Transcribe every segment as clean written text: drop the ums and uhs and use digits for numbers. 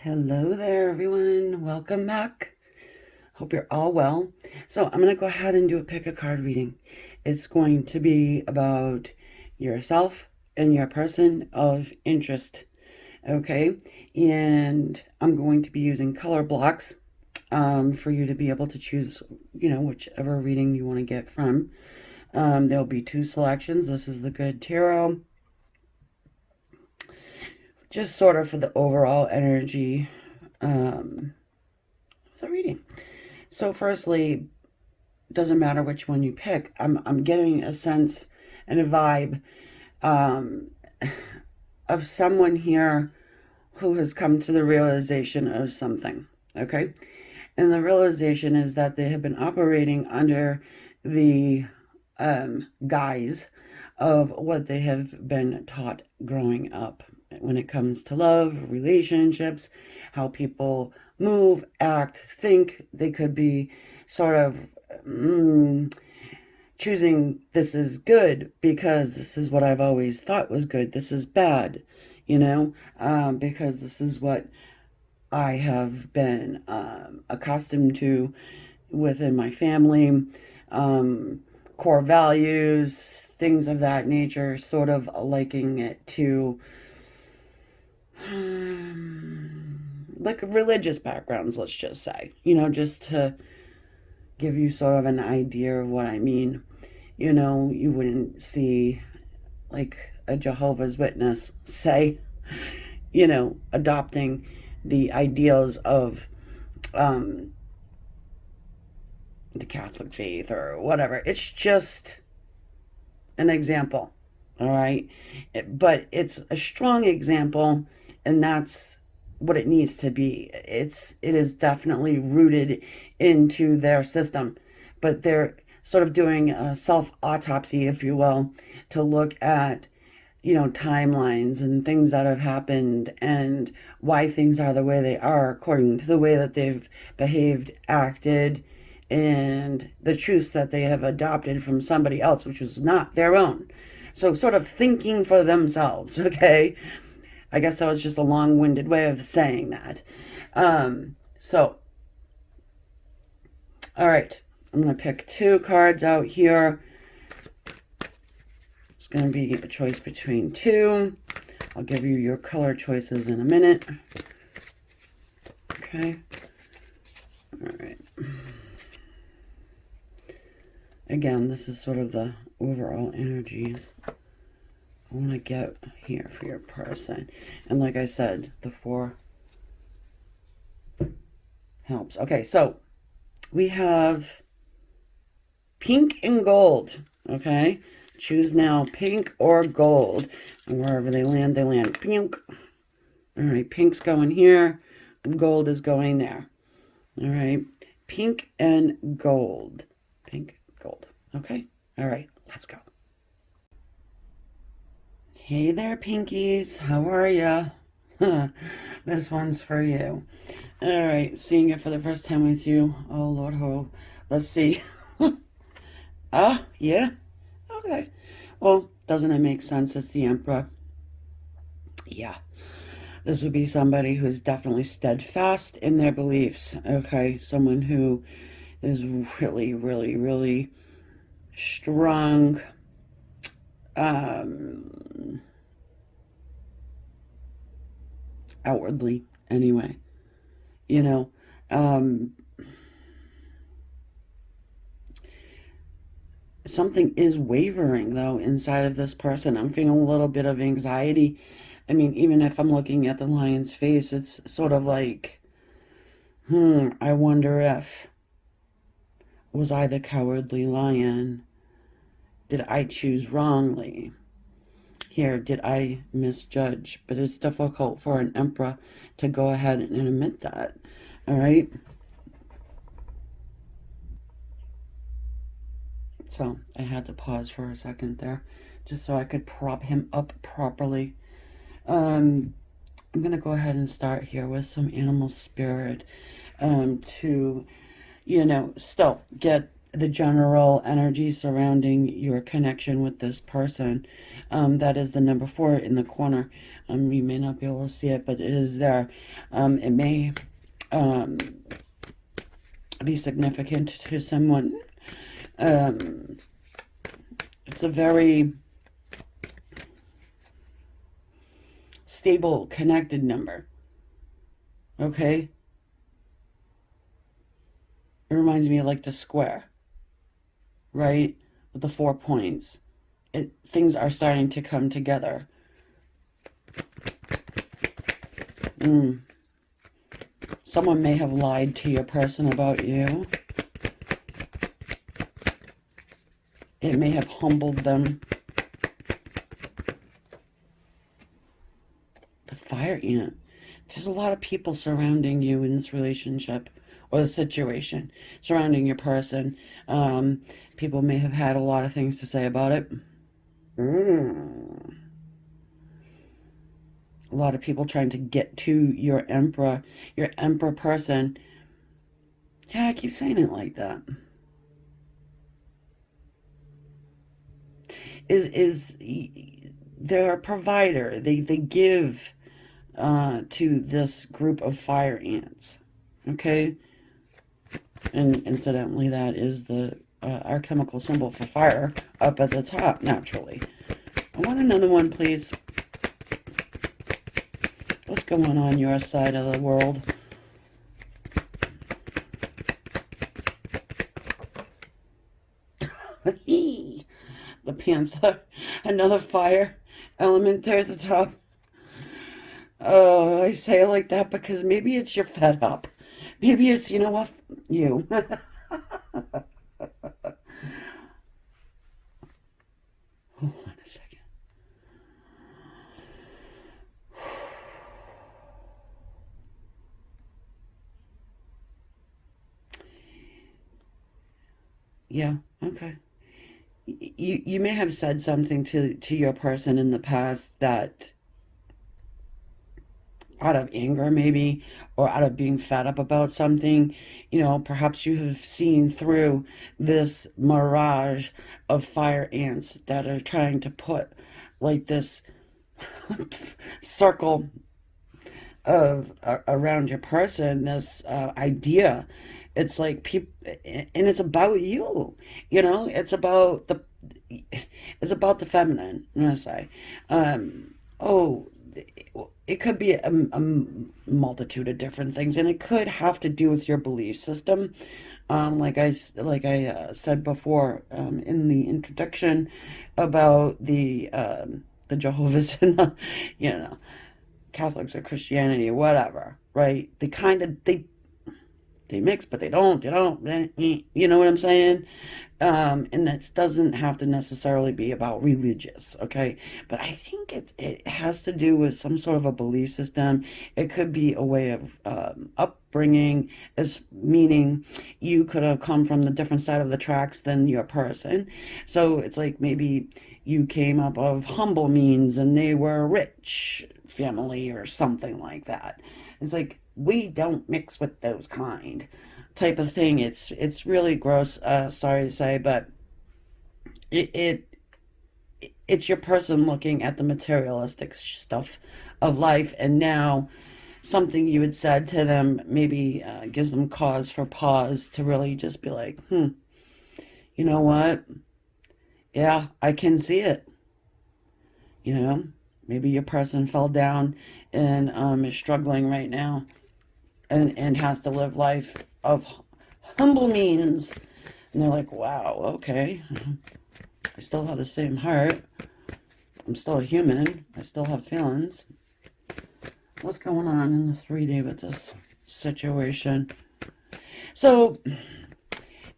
Hello there, everyone. Welcome back. Hope you're all well. So, I'm going to go ahead and do a pick a card reading. It's going to be about yourself and your person of interest. Okay. And I'm going to be using color blocks for you to be able to choose, whichever reading you want to get from. There'll be two selections. This is the Good Tarot, just sort of for the overall energy of the reading. So firstly, doesn't matter which one you pick. I'm getting a sense and a vibe um, of someone here who has come to the realization of something. Okay, and the realization is that they have been operating under the guise of what they have been taught growing up when it comes to love, relationships, how people move, act, think. They could be sort of choosing this is good because this is what I've always thought was good. This is bad, because this is what I have been accustomed to within my family, core values, things of that nature, sort of liking it to like religious backgrounds, let's just say, just to give you sort of an idea of what I mean. You wouldn't see like a Jehovah's Witness say, adopting the ideals of the Catholic faith or whatever. It's just an example, all right? But it's a strong example, and that's what it needs to be. It is definitely rooted into their system, but they're sort of doing a self-autopsy, if you will, to look at timelines and things that have happened and why things are the way they are according to the way that they've behaved, acted, and the truths that they have adopted from somebody else, which was not their own. So sort of thinking for themselves, okay? I guess that was just a long-winded way of saying that. All right. I'm going to pick two cards out here. It's going to be a choice between two. I'll give you your color choices in a minute. Okay. All right. Again, this is sort of the overall energies I want to get here for your person. And like I said, the four helps. Okay, so we have pink and gold. Okay, choose now, pink or gold. And wherever they land pink. All right, pink's going here. Gold is going there. All right, pink and gold. Pink, gold. Okay, all right, let's go. Hey there, pinkies. How are ya? This one's for you. All right, seeing it for the first time with you. Oh, Lord, oh. Let's see. Ah, yeah? Okay. Well, doesn't it make sense? It's the Emperor. Yeah. This would be somebody who's definitely steadfast in their beliefs. Okay, someone who is really, really, really strong. Outwardly, anyway. You know, something is wavering, though, inside of this person. I'm feeling a little bit of anxiety. I mean, even if I'm looking at the lion's face, it's sort of like, I wonder if, was I the cowardly lion? Did I choose wrongly? Here, did I misjudge? But it's difficult for an emperor to go ahead and admit that. All right? So I had to pause for a second there just so I could prop him up properly. I'm going to go ahead and start here with some animal spirit to, still get the general energy surrounding your connection with this person. That is the number 4 in the corner. You may not be able to see it, but it is there. It may um, be significant to someone. It's a very stable, connected number. Okay? It reminds me of like the square, right? With the 4 points. Things are starting to come together. Someone may have lied to your person about you. It may have humbled them. The fire ant. There's a lot of people surrounding you in this relationship or the situation surrounding your person. People may have had a lot of things to say about it. A lot of people trying to get to your emperor person. Yeah, I keep saying it like that. Is they're a provider. They give to this group of fire ants. Okay? And incidentally, that is the our chemical symbol for fire up at the top, naturally. I want another one, please. What's going on your side of the world? The panther. Another fire element there at the top. Oh, I say it like that because maybe it's you're fed up. Maybe it's, you know what, you. Hold on a second. Yeah, okay. You may have said something to your person in the past that out of anger maybe, or out of being fed up about something, perhaps you have seen through this mirage of fire ants that are trying to put like this circle of around your person, this idea. It's like people, and it's about you. It's about the feminine, I'm gonna say. Oh, it could be a multitude of different things, and it could have to do with your belief system. Like I said before, in the introduction about the Jehovah's and the, you know Catholics or Christianity or whatever, right? They mix, but they don't. You know what I'm saying? And that doesn't have to necessarily be about religious, okay? But I think it has to do with some sort of a belief system. It could be a way of upbringing, as meaning you could have come from the different side of the tracks than your person. So it's like maybe you came up of humble means and they were a rich family or something like that. It's like we don't mix with those kind type of thing. It's really gross. Sorry to say, but it, it it's your person looking at the materialistic stuff of life, and now something you had said to them maybe gives them cause for pause to really just be like, you know what? Yeah, I can see it. You know, maybe your person fell down and is struggling right now, and has to live life of humble means. And they're like, wow, okay. I still have the same heart. I'm still a human. I still have feelings. What's going on in the 3D with this situation? So,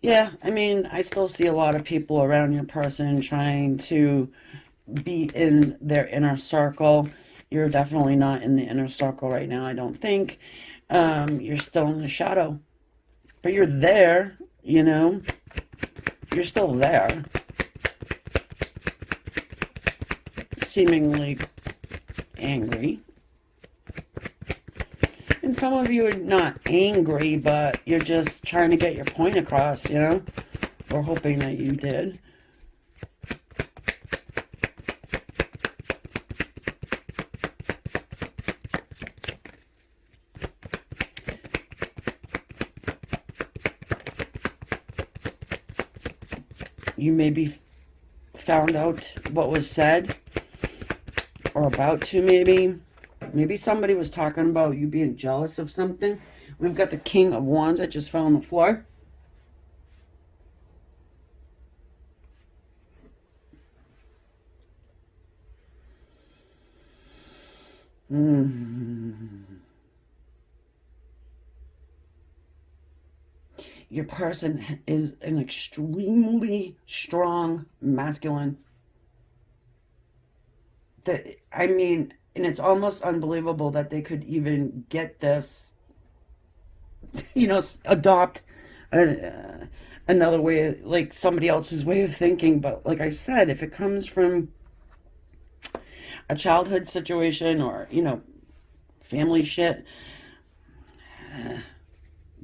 yeah, I mean, I still see a lot of people around your person trying to be in their inner circle. You're definitely not in the inner circle right now, I don't think. You're still in the shadow. But you're there, you know? You're still there. Seemingly angry. And some of you are not angry, but you're just trying to get your point across, you know? or hoping that you did. You maybe found out what was said, or about to, maybe. Maybe somebody was talking about you being jealous of something. We've got the King of Wands that just fell on the floor. Your person is an extremely strong masculine. I mean, and it's almost unbelievable that they could even get this, adopt another way, like somebody else's way of thinking. But like I said, if it comes from a childhood situation or, family shit,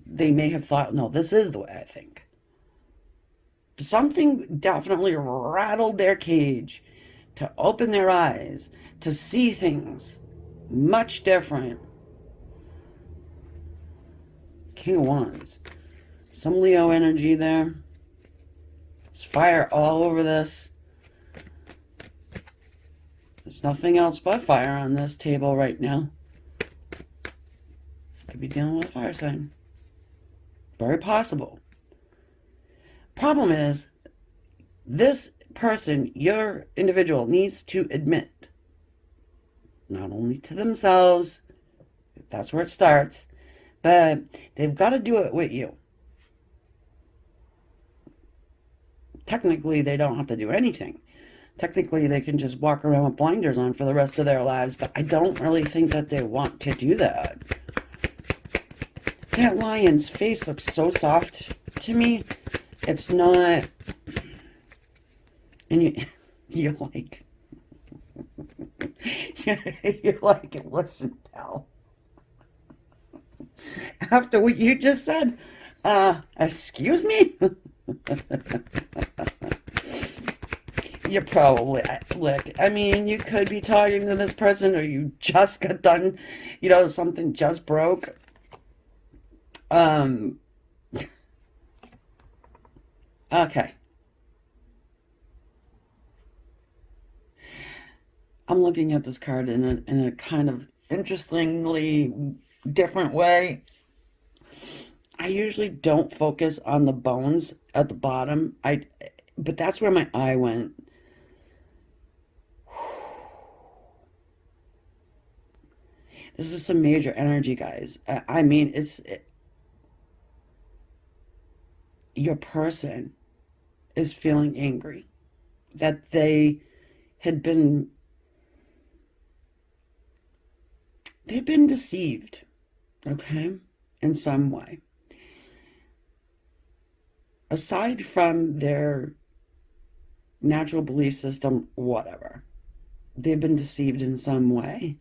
they may have thought, no, this is the way I think. Something definitely rattled their cage to open their eyes, to see things much different. King of Wands. Some Leo energy there. There's fire all over this. There's nothing else but fire on this table right now. Could be dealing with a fire sign. Very possible. Problem is, this person, your individual, needs to admit, not only to themselves, that's where it starts, but they've got to do it with you. Technically, they don't have to do anything. Technically, they can just walk around with blinders on for the rest of their lives, but I don't really think that they want to do that. That lion's face looks so soft to me. It's not... And you're like... You're like, listen, pal. After what you just said, excuse me? You're probably, look, I mean, you could be talking to this person, or you just got done, something just broke. Okay. I'm looking at this card in a kind of interestingly different way. I usually don't focus on the bones at the bottom. But that's where my eye went. This is some major energy, guys. I mean, your person is feeling angry that they had been they've been deceived, okay, in some way. Aside from their natural belief system, whatever, they've been deceived in some way.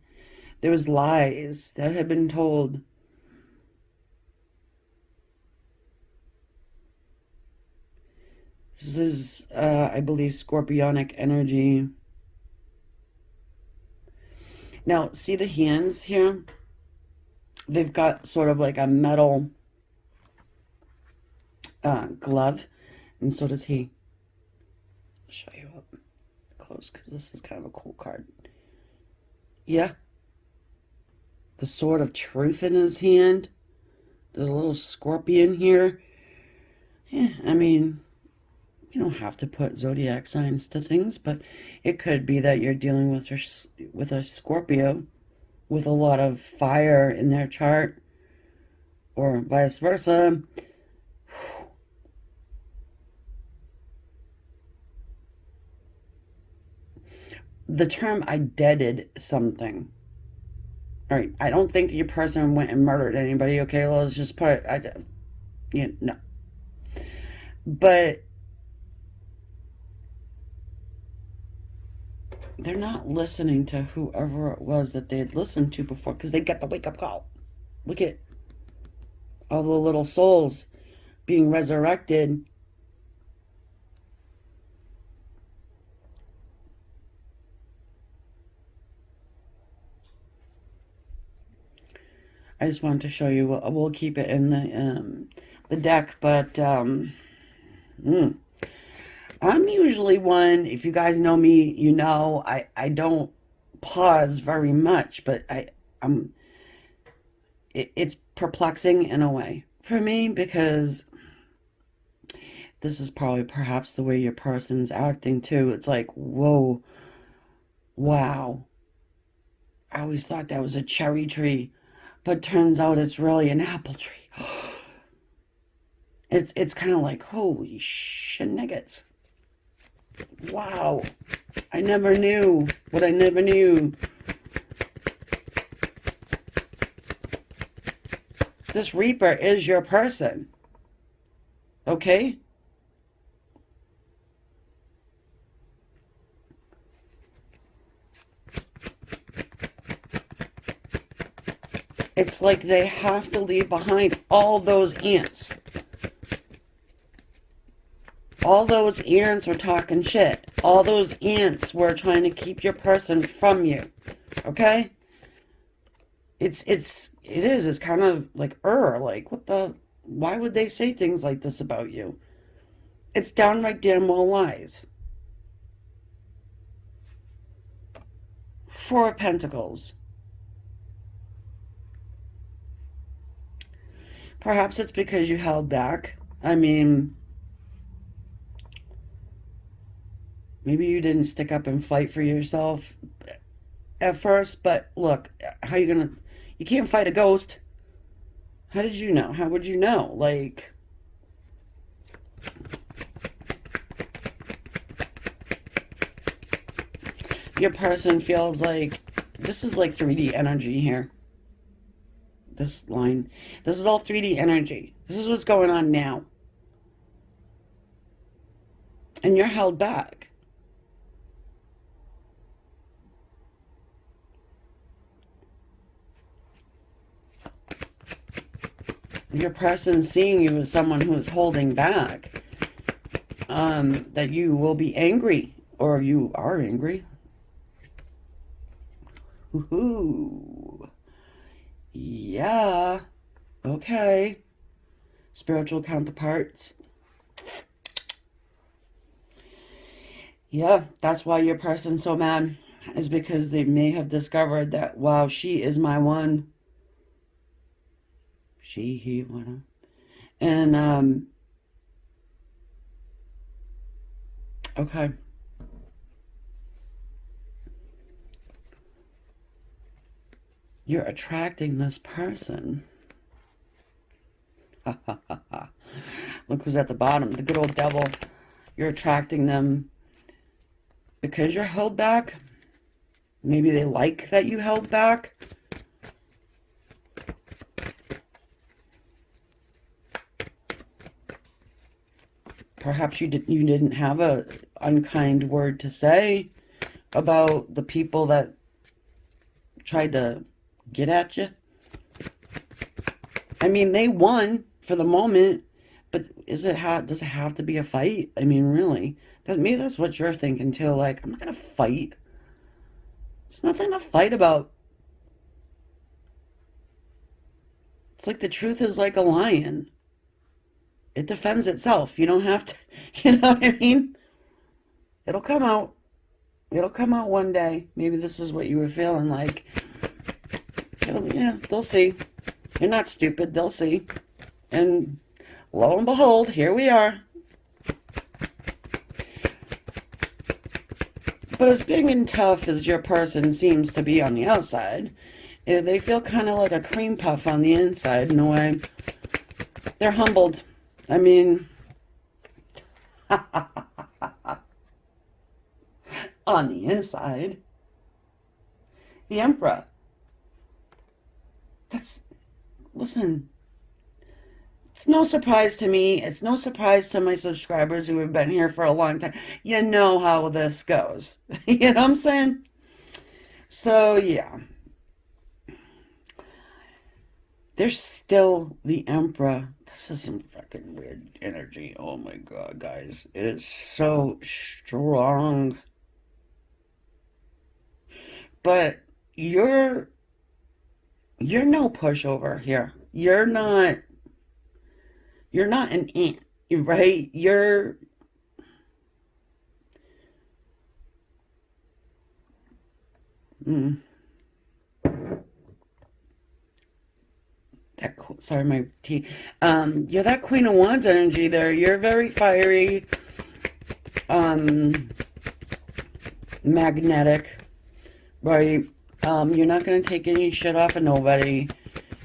There was lies that had been told. This is, I believe, scorpionic energy. Now, see the hands here? They've got sort of like a metal glove, and so does he. I'll show you up close because this is kind of a cool card. Yeah. The sword of truth in his hand. There's a little scorpion here. Yeah, I mean, you don't have to put zodiac signs to things, but it could be that you're dealing with a Scorpio with a lot of fire in their chart, or vice versa. The term "I deaded something." All right, I don't think your person went and murdered anybody. Okay, well, let's just put it. No. But they're not listening to whoever it was that they had listened to before, because they got the wake-up call. Look at all the little souls being resurrected I just wanted to show you. We'll keep it in the deck, but mm, I'm usually one. If you guys know me, you know I don't pause very much, but I'm it's perplexing in a way for me because this is probably perhaps the way your person's acting too. It's like, whoa, wow. I always thought that was a cherry tree, but turns out it's really an apple tree. It's kind of like, holy shenanigans. Wow. I never knew what I never knew. This Reaper is your person. Okay? It's like they have to leave behind all those ants. All those ants were talking shit. All those ants were trying to keep your person from you. Okay? It's kind of like like what the why would they say things like this about you? It's downright damn well lies. Four of Pentacles. Perhaps it's because you held back. I mean, maybe you didn't stick up and fight for yourself at first, but look, how you gonna you can't fight a ghost. How did you know? How would you know? Like, your person feels like this is like 3D energy here. This line. This is all 3D energy. This is what's going on now. And you're held back. Your person seeing you as someone who is holding back. That you will be angry. Or you are angry. Woohoo. Yeah. Okay. Spiritual counterparts. Yeah, that's why your person's so mad. Is because they may have discovered that, wow, she is my one. She, he, whatever. And, okay. You're attracting this person. Look who's at the bottom, the good old devil. You're attracting them because you're held back. Maybe they like that you held back. Perhaps you didn't have a unkind word to say about the people that tried to get at you. I mean, they won for the moment, but does it have to be a fight? I mean, really? Maybe that's what you're thinking too. Like, I'm not gonna fight. There's nothing to fight about. It's like the truth is like a lion. It defends itself. You don't have to, you know what I mean? It'll come out. It'll come out one day. Maybe this is what you were feeling like. Yeah, they'll see. You're not stupid. They'll see. And lo and behold, here we are. But as big and tough as your person seems to be on the outside, they feel kind of like a cream puff on the inside in a way. They're humbled. I mean, on the inside, the Emperor. Listen, it's no surprise to me. It's no surprise to my subscribers who have been here for a long time. You know how this goes. You know what I'm saying? So, yeah. There's still the Emperor. This is some fucking weird energy. Oh my god, guys. It is so strong. But You're no pushover here. You're not an ant, right? Mm, sorry, my tea. You're that Queen of Wands energy there. You're very fiery, um, magnetic, right? You're not going to take any shit off of nobody.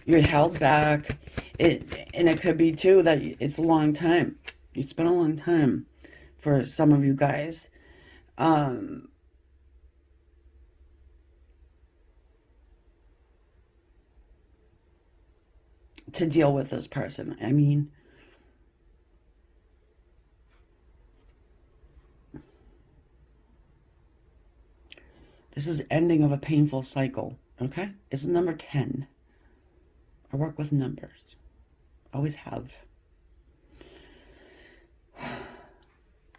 You're held back. And it could be too that it's a long time. It's been a long time for some of you guys. Um, to deal with this person. I mean, this is ending of a painful cycle. Okay? It's number 10. I work with numbers. Always have.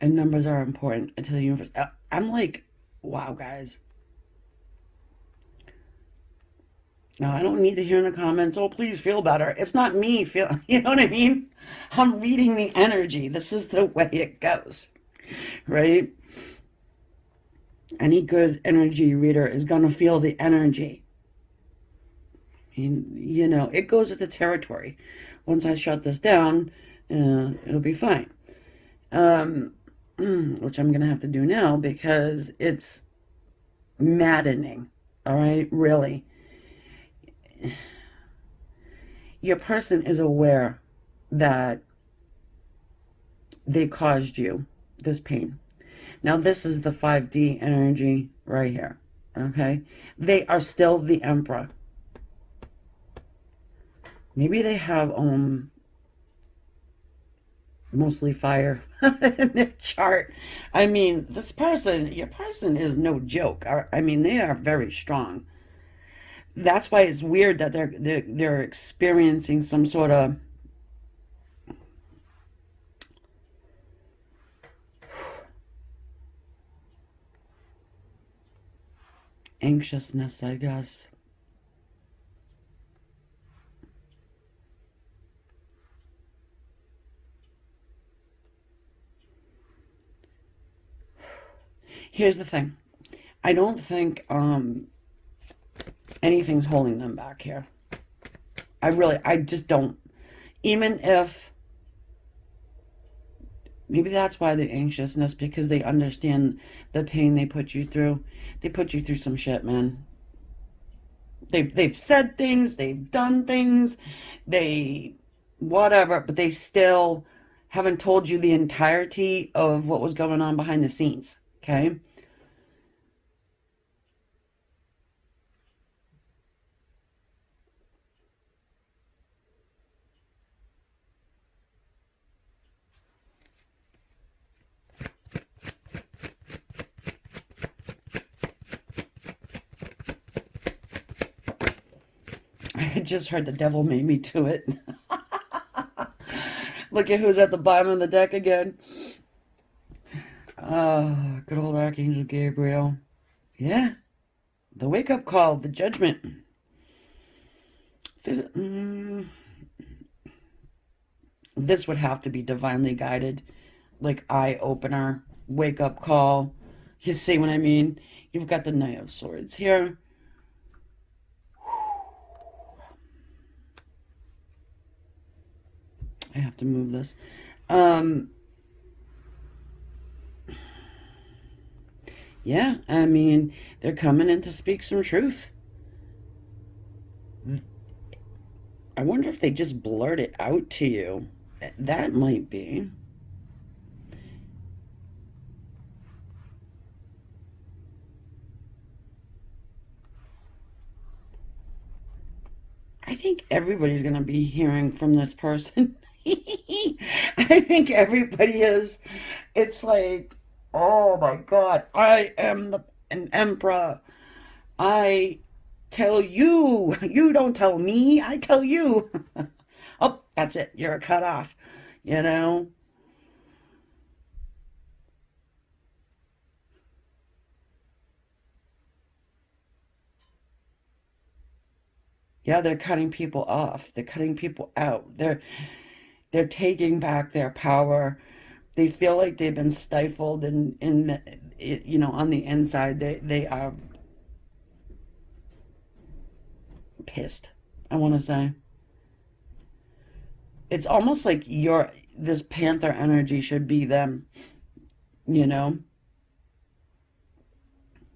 And numbers are important to the universe. I'm like, wow, guys. Now, I don't need to hear in the comments, oh, please feel better. It's not me feel, you know what I mean? I'm reading the energy. This is the way it goes, right? Any good energy reader is going to feel the energy. I mean, it goes with the territory. Once I shut this down, it'll be fine. Which I'm going to have to do now because it's maddening. All right, really. Your person is aware that they caused you this pain. Now, this is the 5D energy right here. Okay? They are still the emperor. Maybe they have mostly fire in their chart. I mean, your person is no joke. I mean, they are very strong. That's why it's weird that they're experiencing some sort of anxiousness, I guess. Here's the thing. I don't think anything's holding them back here. I just don't. Even if maybe that's why the anxiousness, because they understand the pain they put you through. They put you through some shit, man. They've said things, they've done things, they whatever, but they still haven't told you the entirety of what was going on behind the scenes. Okay? I just heard the devil made me do it. Look at who's at the bottom of the deck again. Good old Archangel Gabriel. Yeah, the wake up call, the judgment. This would have to be divinely guided, like eye opener, wake up call. You see what I mean? You've got the Knight of Swords here. I have to move this. Um, yeah, I mean, they're coming in to speak some truth. I wonder if they just blurt it out to you. That might be. I think everybody's going to be hearing from this person. I think everybody is. It's like, oh my God, I am an emperor. I tell you. You don't tell me. I tell you. Oh, that's it. You're cut off. You know? Yeah, they're cutting people off. They're cutting people out. They're taking back their power. They feel like they've been stifled in the, on the inside. They are pissed. I want to say it's almost like your this panther energy should be them, you know,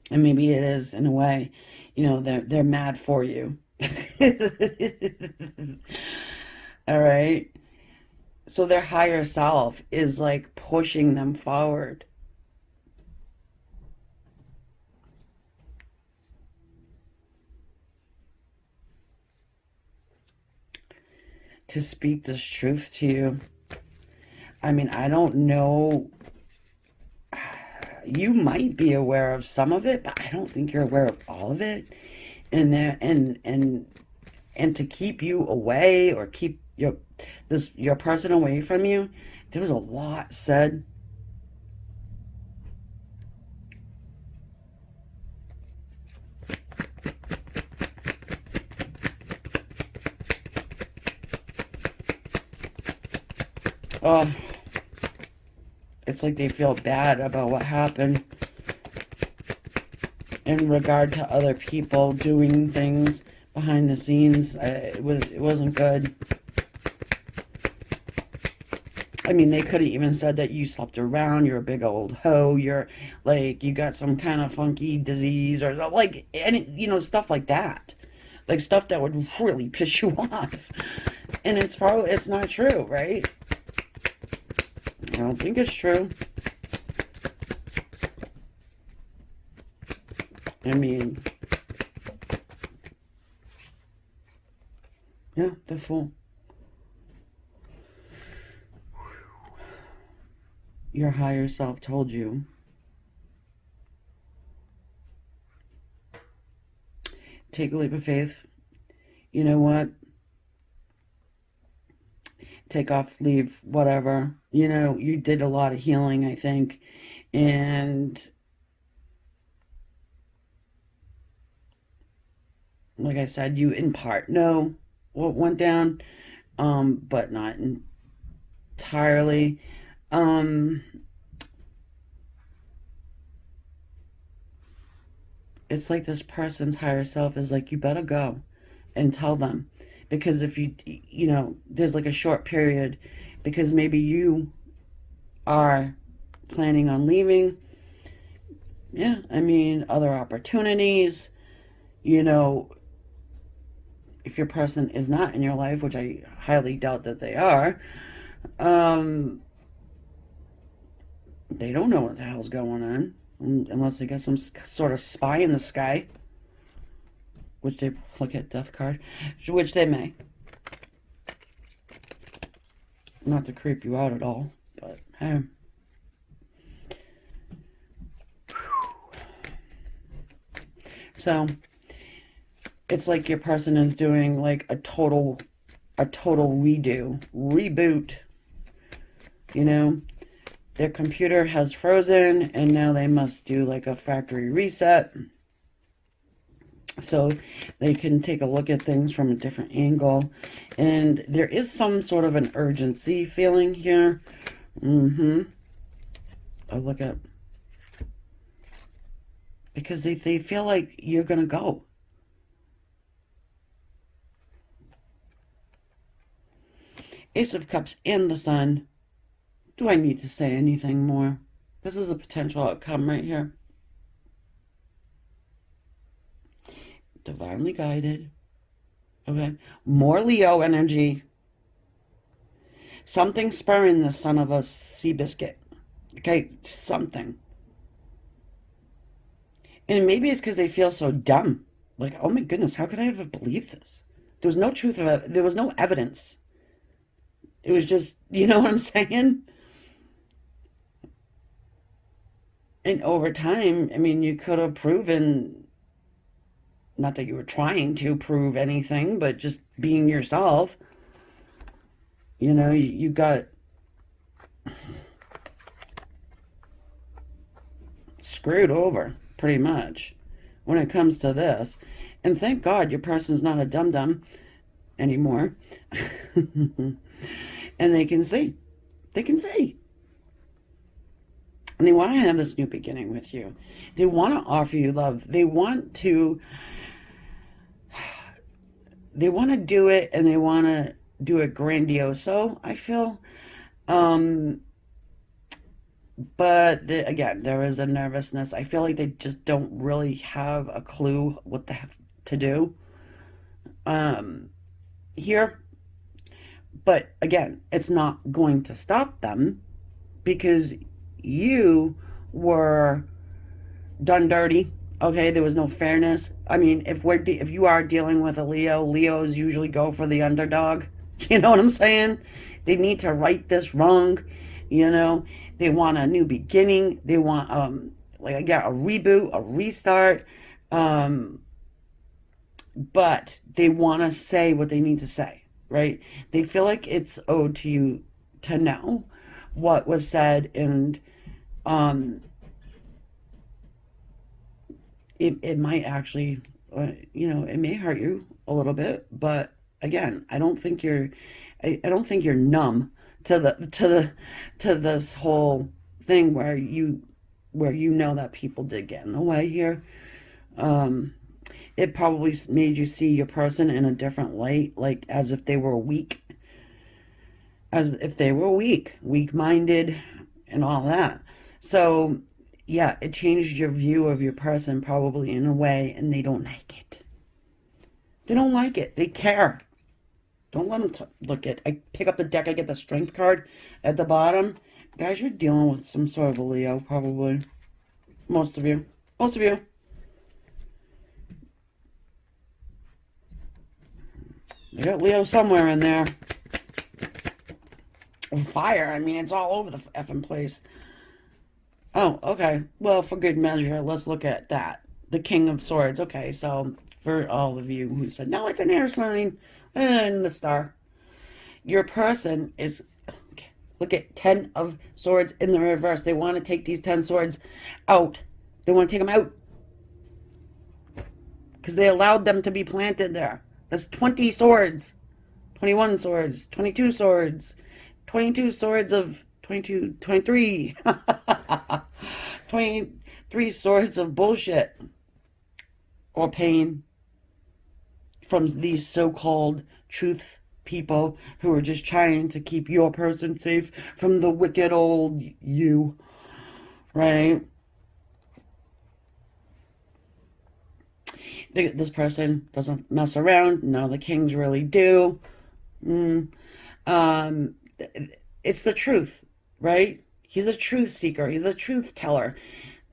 and maybe it is in a way. They're mad for you. All right. So their higher self is like pushing them forward to speak this truth to you. I mean, I don't know. You might be aware of some of it, but I don't think you're aware of all of it. And to keep you away or keep your person away from you, there was a lot said. Oh, it's like they feel bad about what happened in regard to other people doing things behind the scenes. It wasn't good. I mean, they could have even said that you slept around, you're a big old hoe, you're like, you got some kind of funky disease, or like, any, stuff like that. Like, stuff that would really piss you off. And it's not true, right? I don't think it's true. I mean, yeah, the fool. Your higher self told you. Take a leap of faith. You know what? Take off, leave, whatever. You did a lot of healing, I think. And like I said, you in part know what went down, but not entirely. Um, it's like this person's higher self is like, you better go and tell them. Because if there's like a short period, because maybe you are planning on leaving. Yeah, I mean, other opportunities, you know, if your person is not in your life, which I highly doubt that they are, um, they don't know what the hell's going on unless they get some sort of spy in the sky, which they look at death card, which they may. Not to creep you out at all, but hey. So it's like your person is doing like a total reboot. You know, their computer has frozen and now they must do like a factory reset so they can take a look at things from a different angle. And there is some sort of an urgency feeling here. Oh, look at, because they feel like you're gonna go. Ace of Cups and the Sun. Do I need to say anything more? This is a potential outcome right here. Divinely guided. Okay. More Leo energy. Something spurring the son of a sea biscuit. Okay. Something. And maybe it's because they feel so dumb. Like, oh my goodness, how could I ever believe this? There was no truth of it. There was no evidence. It was just, you know what I'm saying? And over time, I mean, you could have proven, not that you were trying to prove anything, but just being yourself. You got screwed over, pretty much, when it comes to this. And thank God your person's not a dum-dum anymore. And they can see. They can see. And they want to have this new beginning with you. They want to offer you love. They want to do it, and they want to do it grandioso, I feel. Um, but again, there is a nervousness. I feel like they just don't really have a clue what the heck to do um, here. But again, it's not going to stop them because you were done dirty. Okay, there was no fairness. I mean, if you are dealing with a Leo, Leos usually go for the underdog. You know what I'm saying? They need to right this wrong. You know, they want a new beginning. They want like again a reboot, a restart. Um, but they want to say what they need to say, right? They feel like it's owed to you to know what was said, and um, it might actually, it may hurt you a little bit, but again, I don't think you're numb to this whole thing where you know that people did get in the way here. Um, it probably made you see your person in a different light, like as if they were weak-minded, and all that. So, yeah, it changed your view of your person probably in a way, and they don't like it. They don't like it. They care. Don't let them look at. I pick up the deck. I get the strength card at the bottom. Guys, you're dealing with some sort of a Leo, probably. Most of you. Most of you. You got Leo somewhere in there. Fire. I mean, it's all over the effing place. Oh, okay. Well, for good measure, let's look at that. The King of Swords. Okay, so for all of you who said, no, it's an air sign, and the star, your person is. Okay, look at 10 of Swords in the reverse. They want to take these 10 swords out. They want to take them out because they allowed them to be planted there. That's 20 swords, 21 swords, 22 swords, 22 swords of 22, 23, 23 swords of bullshit or pain from these so-called truth people who are just trying to keep your person safe from the wicked old you, right? This person doesn't mess around. None of the kings really do. Mm. Um, it's the truth, right? He's a truth seeker. He's a truth teller.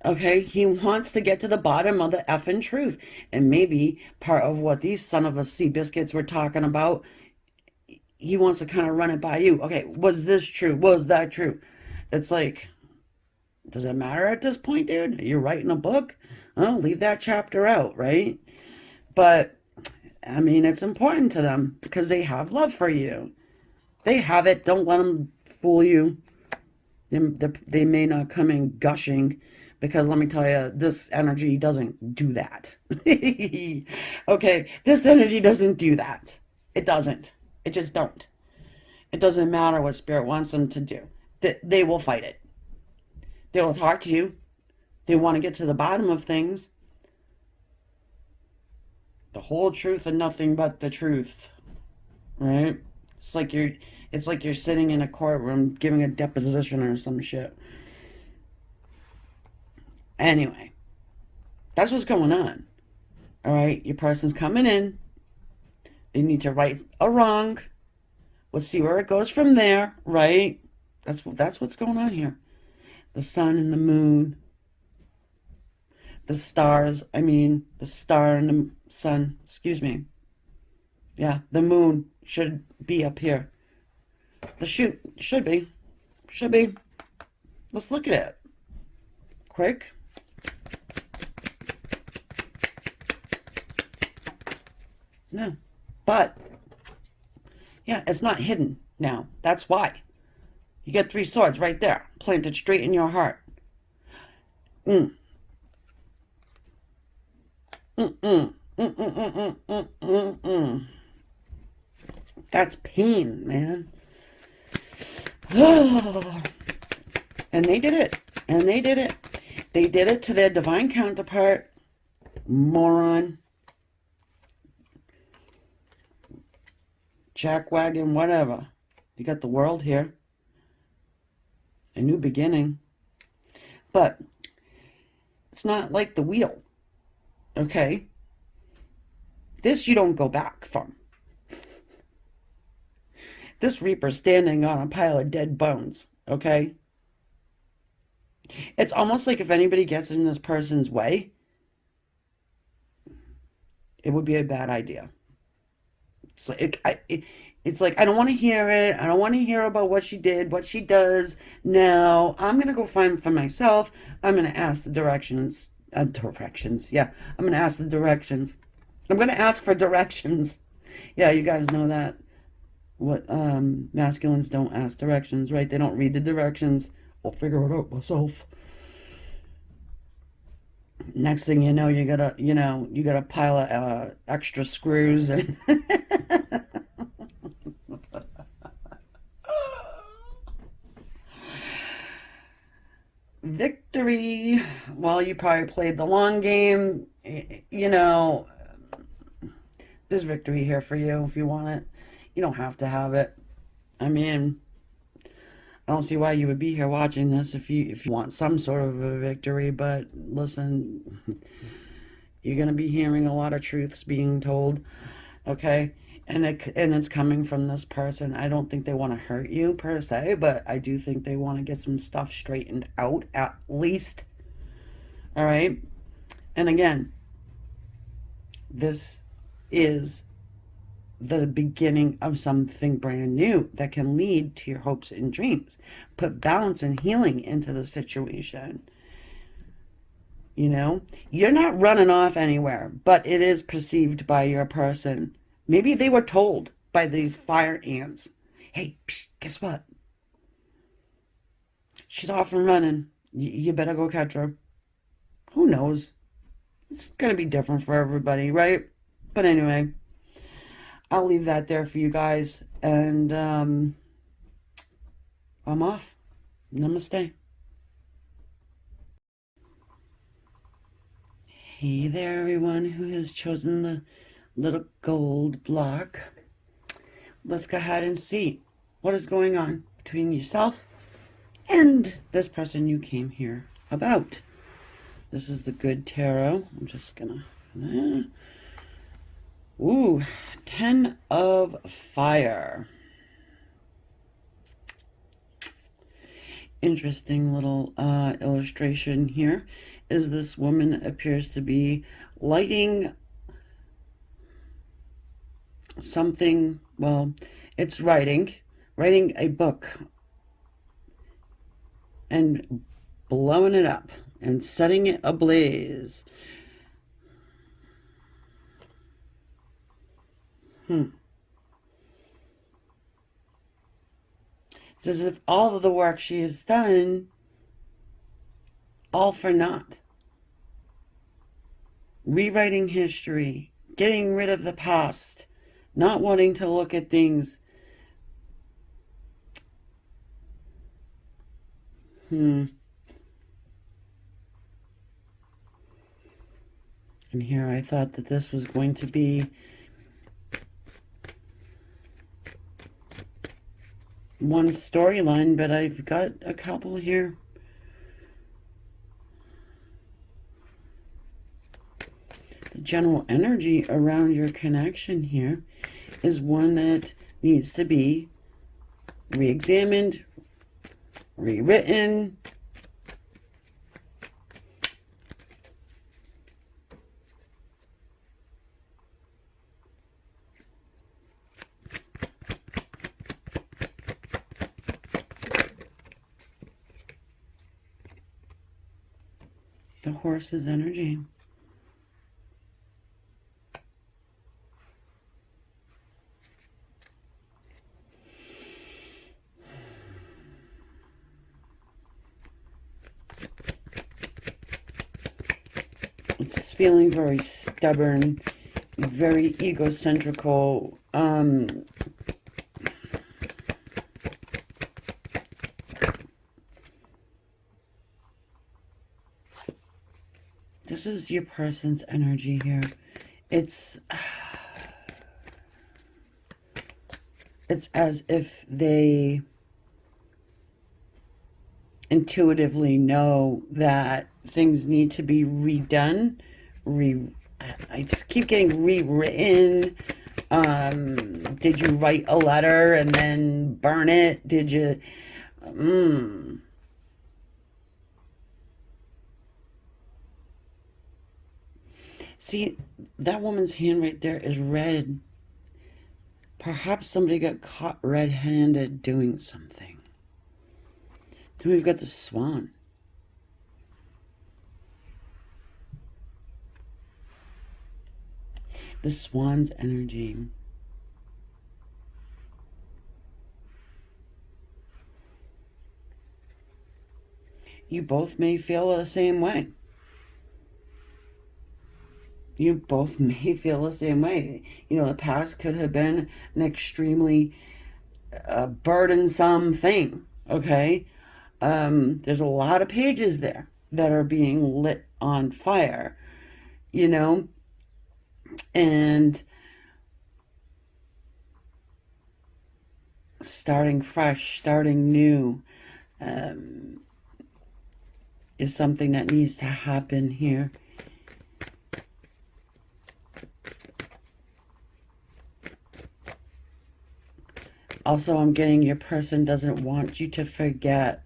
Okay, he wants to get to the bottom of the effing truth. And maybe part of what these son of a sea biscuits were talking about, he wants to kind of run it by you. Okay, was this true? Was that true? It's like, does it matter at this point, dude? You're writing a book? Oh, leave that chapter out, right? But, I mean, it's important to them because they have love for you. They have it. Don't let them fool you. They may not come in gushing because let me tell you, this energy doesn't do that. Okay, this energy doesn't do that. It doesn't. It just don't. It doesn't matter what spirit wants them to do. They will fight it. They will talk to you. They want to get to the bottom of things. The whole truth and nothing but the truth. Right? It's like you're sitting in a courtroom giving a deposition or some shit. Anyway, that's what's going on. All right, your person's coming in. They need to right a wrong. Let's see where it goes from there, right? That's what's going on here. The sun and the moon, the stars, the star and the sun, excuse me. Yeah, the moon should be up here. Should be. Should be. Let's look at it. Quick. No. But, yeah, it's not hidden now. That's why. You get 3 swords right there, planted straight in your heart. Mm. Mm-mm. Mm-mm-mm-mm-mm-mm. That's pain, man. And they did it. And they did it. They did it to their divine counterpart. Moron. Jackwagon, whatever. You got the world here. A new beginning. But it's not like the wheel. Okay? This you don't go back from. This Reaper's standing on a pile of dead bones. Okay? It's almost like if anybody gets in this person's way, it would be a bad idea. It's like I don't want to hear it. I don't want to hear about what she did, what she does. Now I'm gonna go find for myself. I'm gonna ask the directions. Directions. Yeah, I'm gonna ask the directions. I'm gonna ask for directions. Yeah, you guys know that. What masculines don't ask directions, right? They don't read the directions. I'll figure it out myself. Next thing you know, you got a pile of extra screws and victory. Well, you probably played the long game. You know, there's victory here for you if you want it. You don't have to have it. I mean, I don't see why you would be here watching this if you want some sort of a victory, but listen, you're going to be hearing a lot of truths being told, okay? And it's coming from this person. I don't think they want to hurt you per se, but I do think they want to get some stuff straightened out at least. All right? And again, this is the beginning of something brand new that can lead to your hopes and dreams. Put balance and healing into the situation. You know, you're not running off anywhere, but it is perceived by your person. Maybe they were told by these fire ants, hey, psh, guess what? She's off and running. You better go catch her. Who knows? It's going to be different for everybody, right? But anyway, I'll leave that there for you guys. And I'm off. Namaste. Hey there, everyone who has chosen the little gold block. Let's go ahead and see what is going on between yourself and this person you came here about. This is the good tarot. I'm just gonna... Ooh, 10 of Fire. Interesting little illustration here is this woman appears to be lighting something. Well, it's writing a book and blowing it up and setting it ablaze. It's as if all of the work she has done, all for naught. Rewriting history, getting rid of the past, not wanting to look at things. And here I thought that this was going to be one storyline, but I've got a couple here. The general energy around your connection here is one that needs to be re-examined, rewritten. The horse's energy. It's feeling very stubborn very egocentrical. This is your person's energy here. It's as if they intuitively know that things need to be redone. I just keep getting rewritten. Did you write a letter and then burn it? Did you? See, that woman's hand right there is red. Perhaps somebody got caught red-handed doing something. Then we've got the swan. The swan's energy. You both may feel the same way. You both may feel the same way. You know, the past could have been an extremely burdensome thing, okay? There's a lot of pages there that are being lit on fire, you know? And starting fresh, starting new is something that needs to happen here. Also, I'm getting your person doesn't want you to forget.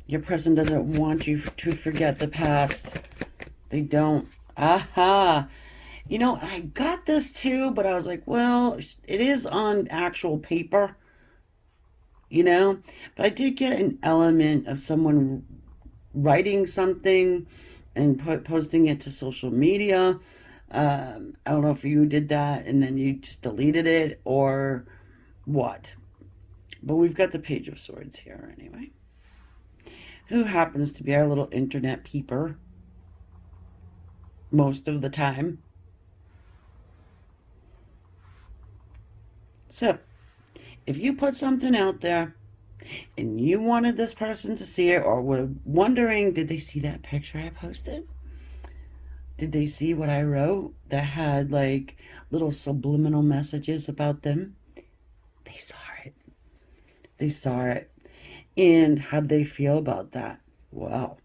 Your person doesn't want you to forget the past. They don't. Aha. You know, I got this too, but I was like, well, it is on actual paper, you know? But I did get an element of someone writing something and posting it to social media. I don't know if you did that and then you just deleted it or what. But we've got the Page of Swords here anyway. Who happens to be our little internet peeper most of the time. So, if you put something out there and you wanted this person to see it or were wondering, did they see that picture I posted? Did they see what I wrote that had like little subliminal messages about them? They saw it. They saw it. And how'd they feel about that? Wow.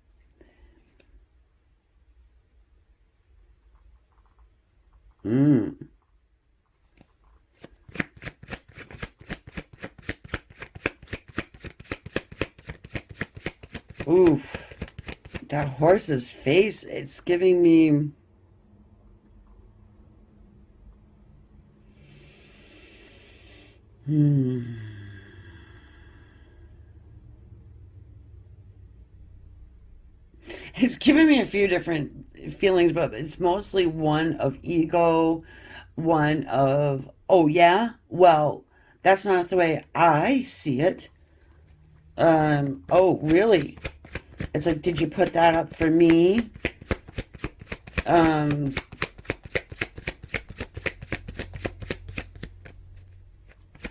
Oof. That horse's face, it's giving me... It's giving me a few different feelings, but it's mostly one of ego, one of, oh yeah, well, that's not the way I see it. Oh, really? It's like, did you put that up for me? Um,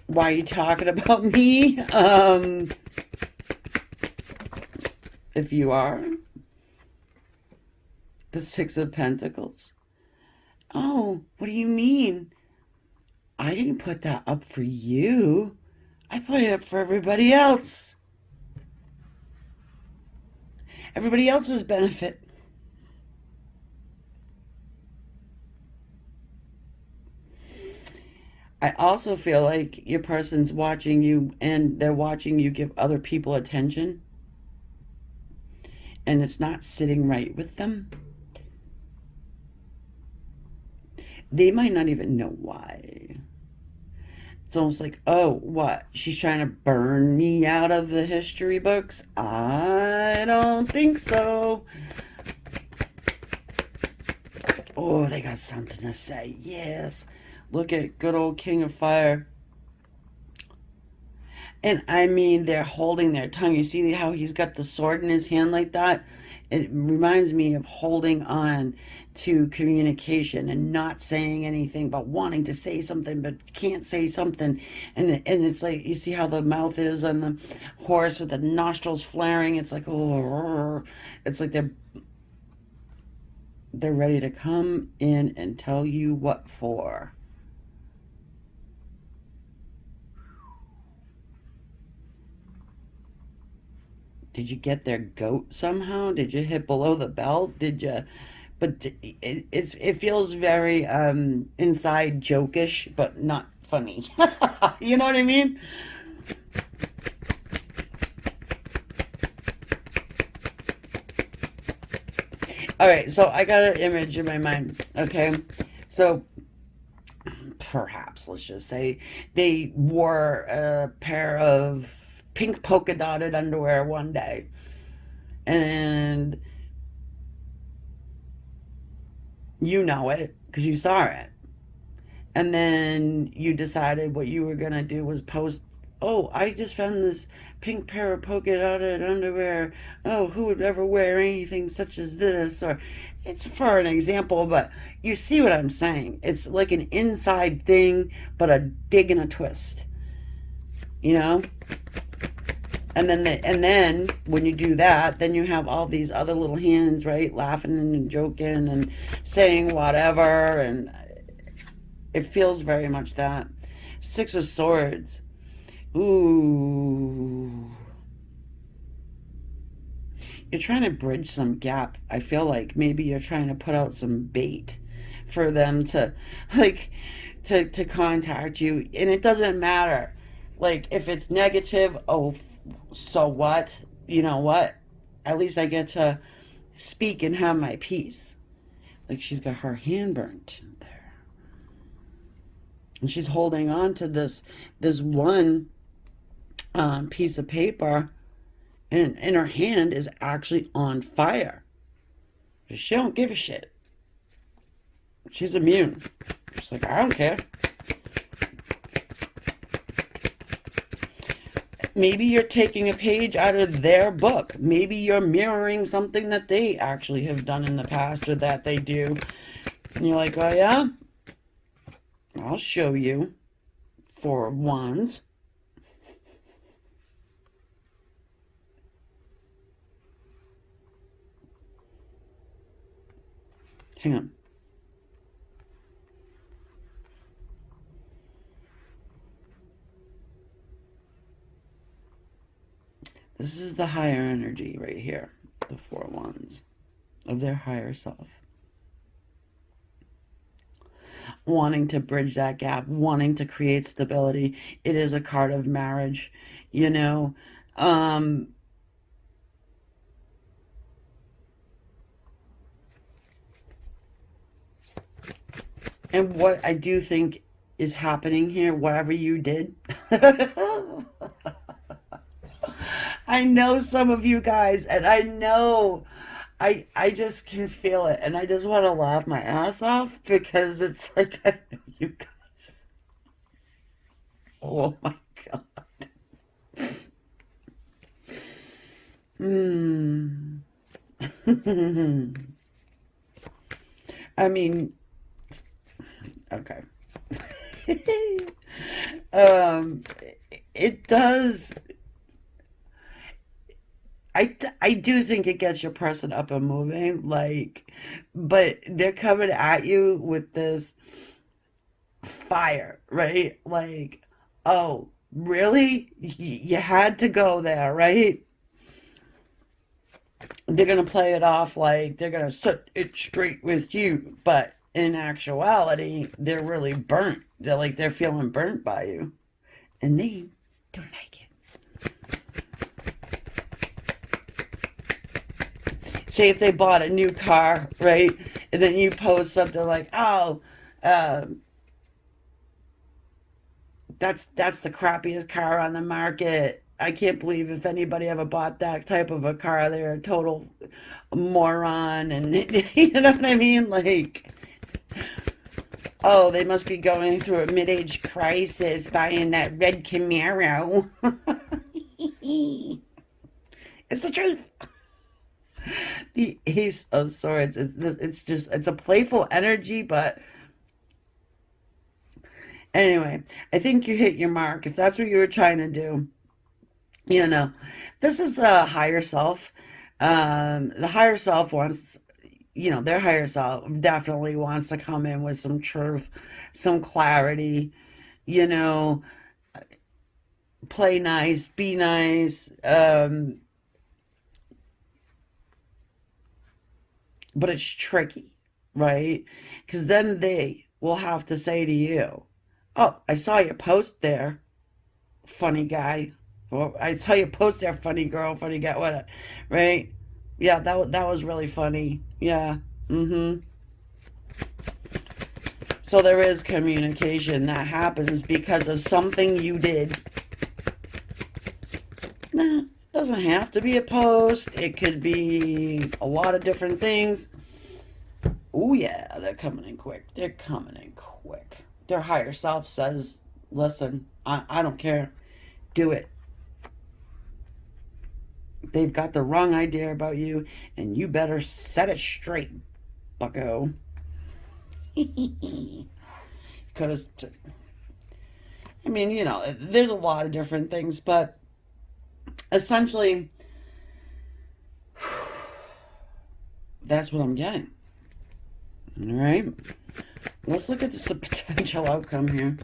why are you talking about me? If you are. The Six of Pentacles. Oh, what do you mean? I didn't put that up for you. I put it up for everybody else. Everybody else's benefit. I also feel like your person's watching you and they're watching you give other people attention. And it's not sitting right with them. They might not even know why. It's almost like, oh, what? She's trying to burn me out of the history books? I don't think so. Oh, they got something to say. Yes. Look at good old King of Fire. And I mean, they're holding their tongue. You see how he's got the sword in his hand like that? It reminds me of holding on to communication and not saying anything but wanting to say something but can't say something, and it's like you see how the mouth is on the horse with the nostrils flaring. It's like, oh, it's like they're ready to come in and tell you what for. Did you get their goat somehow? Did you hit below the belt? Did you? But it feels very inside jokish, but not funny. You know what I mean? All right, so I got an image in my mind. Okay, so perhaps let's just say they wore a pair of pink polka dotted underwear one day, and you know it because you saw it. And then you decided what you were gonna do was post, oh, I just found this pink pair of polka dotted underwear. Oh, who would ever wear anything such as this? Or it's for an example, but you see what I'm saying. It's like an inside thing, but a dig and a twist, you know? And then when you do that, then you have all these other little hands, right, laughing and joking and saying whatever, and it feels very much that. Six of Swords. Ooh. You're trying to bridge some gap. I feel like maybe you're trying to put out some bait for them to, like, to contact you. And it doesn't matter. Like, if it's negative, oh, so what? You know what? At least I get to speak and have my peace. Like, she's got her hand burnt there. And she's holding on to this one piece of paper, and her hand is actually on fire. She don't give a shit. She's immune. She's like, I don't care. Maybe you're taking a page out of their book. Maybe you're mirroring something that they actually have done in the past or that they do. And you're like, oh yeah? I'll show you. Four of Wands. Hang on. This is the higher energy right here. The Four of Wands. Of their higher self. Wanting to bridge that gap. Wanting to create stability. It is a card of marriage. You know. And what I do think is happening here, whatever you did. I know some of you guys, and I know I just can feel it, and I just want to laugh my ass off because it's like I know you guys. Oh my God. Hmm. I mean, okay. um, it does. I do think it gets your person up and moving, like, but they're coming at you with this fire, right? Like, oh, really? You had to go there, right? They're gonna play it off like they're gonna set it straight with you, but in actuality, they're really burnt. They're feeling burnt by you, and they don't like it. Say if they bought a new car, right, and then you post something like, "Oh, um, that's the crappiest car on the market. I can't believe if anybody ever bought that type of a car, they're a total moron." And you know what I mean? Like, oh, they must be going through a mid-age crisis buying that red Camaro. It's the truth. The Ace of Swords. It's just, it's a playful energy, but anyway, I think you hit your mark. If that's what you were trying to do, you know, this is a higher self. The higher self wants, their higher self definitely wants to come in with some truth, some clarity, you know, play nice, be nice. But it's tricky, right? Because then they will have to say to you, "Oh, I saw your post there, funny guy." Well, I saw you post there, funny girl, funny guy, what, right? Yeah, that was really funny. Yeah. Mm-hmm. So there is communication that happens because of something you did. Nah, doesn't have to be a post. It could be a lot of different things. Oh yeah, they're coming in quick. They're coming in quick. Their higher self says, "Listen, I don't care. Do it. They've got the wrong idea about you, and you better set it straight, bucko." Because, I mean, there's a lot of different things, but essentially, that's what I'm getting. All right. Let's look at this potential outcome here.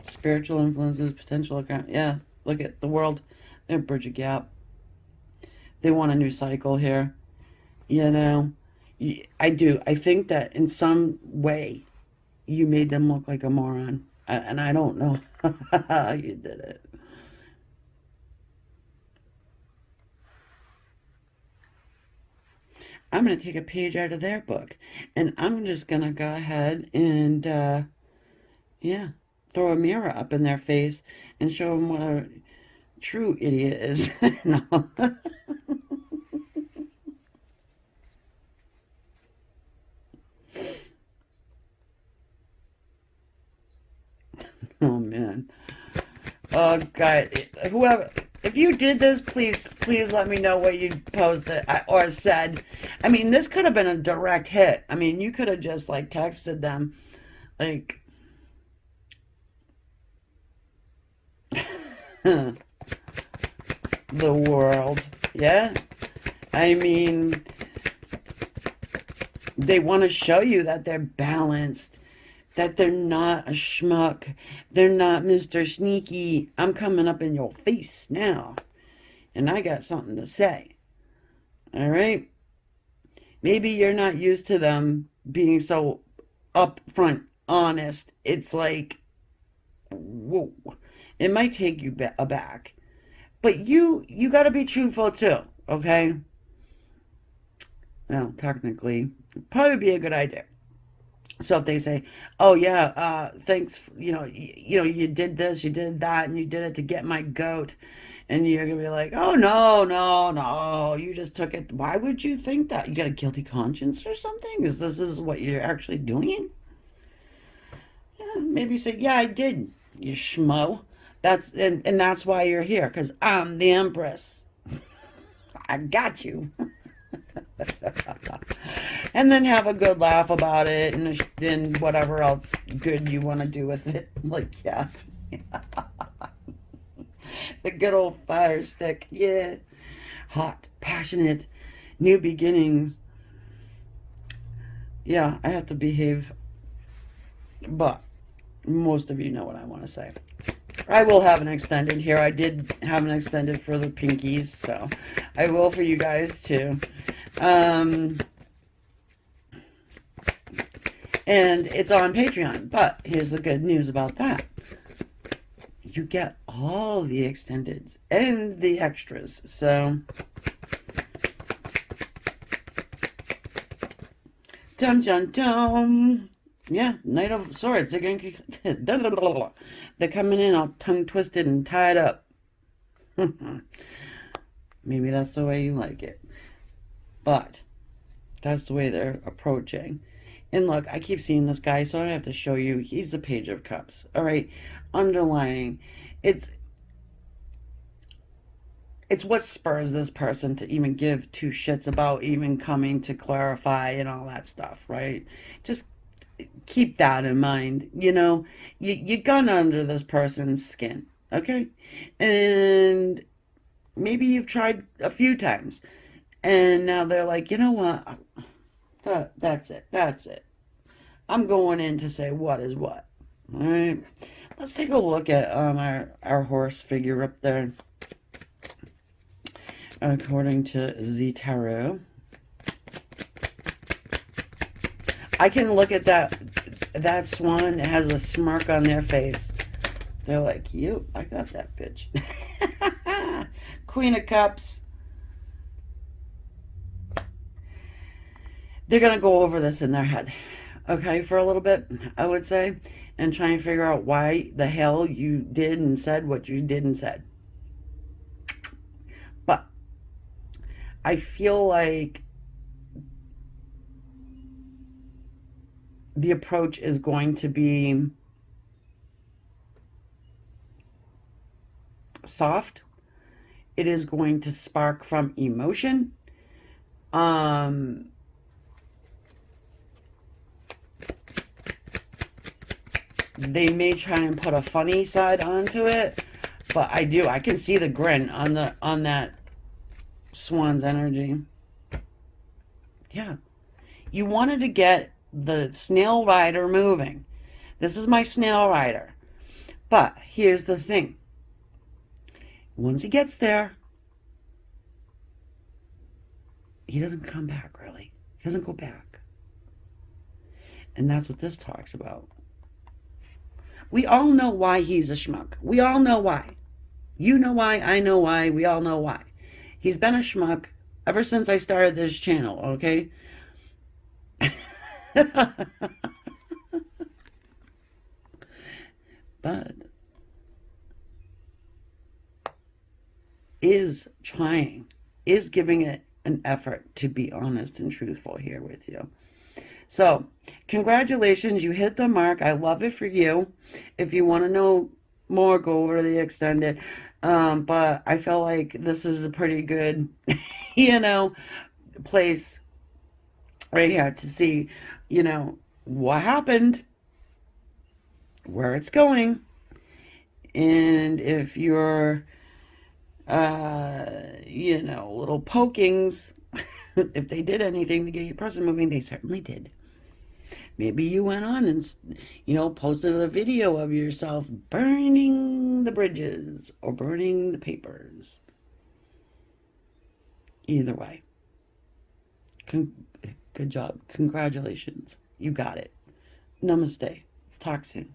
Spiritual influences, potential outcome. Yeah, look at the world. They bridge a gap. They want a new cycle here. You know, I do. I think that in some way you made them look like a moron. And I don't know how you did it. I'm going to take a page out of their book. And I'm just going to go ahead and, yeah, throw a mirror up in their face and show them what a true idiot is. No. Oh, man. Oh, God. Whoever. If you did this, please let me know what you posted or said. I mean, this could have been a direct hit. I mean, you could have just like texted them, like, the world. Yeah. I mean, they want to show you that they're balanced, that they're not a schmuck, they're not Mr. Sneaky. I'm coming up in your face now, and I got something to say. All right? Maybe you're not used to them being so upfront, honest. It's like, whoa. It might take you aback. But you got to be truthful too, okay? Well, technically, probably be a good idea. So if they say, "Oh yeah, thanks, you did this, you did that, and you did it to get my goat," and you're gonna be like, "Oh no, no, no, you just took it." Why would you think that? You got a guilty conscience or something? Is this is what you're actually doing? Yeah, maybe say, "Yeah, I did, you schmo." And that's why you're here, because I'm the Empress. I got you. And then have a good laugh about it and whatever else good you want to do with it. Like, yeah, the good old fire stick. Yeah, hot, passionate, new beginnings. Yeah, I have to behave, but most of you know what I want to say. I will have an extended here. I did have an extended for the pinkies, so I will for you guys too. Um, and it's on Patreon. But here's the good news about that: you get all the extendeds and the extras. So, dum dum dum. Yeah, Knight of Swords. They're going. They're coming in all tongue twisted and tied up. Maybe that's the way you like it, but that's the way they're approaching. And look, I keep seeing this guy, so I have to show you. He's the Page of Cups. All right, underlining. It's it's what spurs this person to even give two shits about even coming to clarify and all that stuff, right? Just keep that in mind. You gun under this person's skin, okay? And maybe you've tried a few times, and now they're like, you know what? That's it. That's it. I'm going in to say what is what. All right. Let's take a look at our horse figure up there. According to Z Tarot, I can look at that swan. It has a smirk on their face. They're like, you, I got that bitch. Queen of Cups. They're going to go over this in their head, okay, for a little bit, I would say, and try and figure out why the hell you did and said what you did and said. But I feel like the approach is going to be soft. It is going to spark from emotion. They may try and put a funny side onto it, but I can see the grin on that swan's energy. Yeah. You wanted to get the snail rider moving. This is my snail rider. But here's the thing. Once he gets there, he doesn't come back, really. He doesn't go back. And that's what this talks about. We all know why he's a schmuck. We all know why. You know why, I know why, we all know why. He's been a schmuck ever since I started this channel, okay? But is giving it an effort to be honest and truthful here with you. So, congratulations, you hit the mark. I love it for you. If you want to know more, go over the extended. But I feel like this is a pretty good, place right here to see, what happened, where it's going, and if you're, little pokings, if they did anything to get your person moving, they certainly did. Maybe you went on and, posted a video of yourself burning the bridges or burning the papers. Either way. Good job. Congratulations. You got it. Namaste. Talk soon.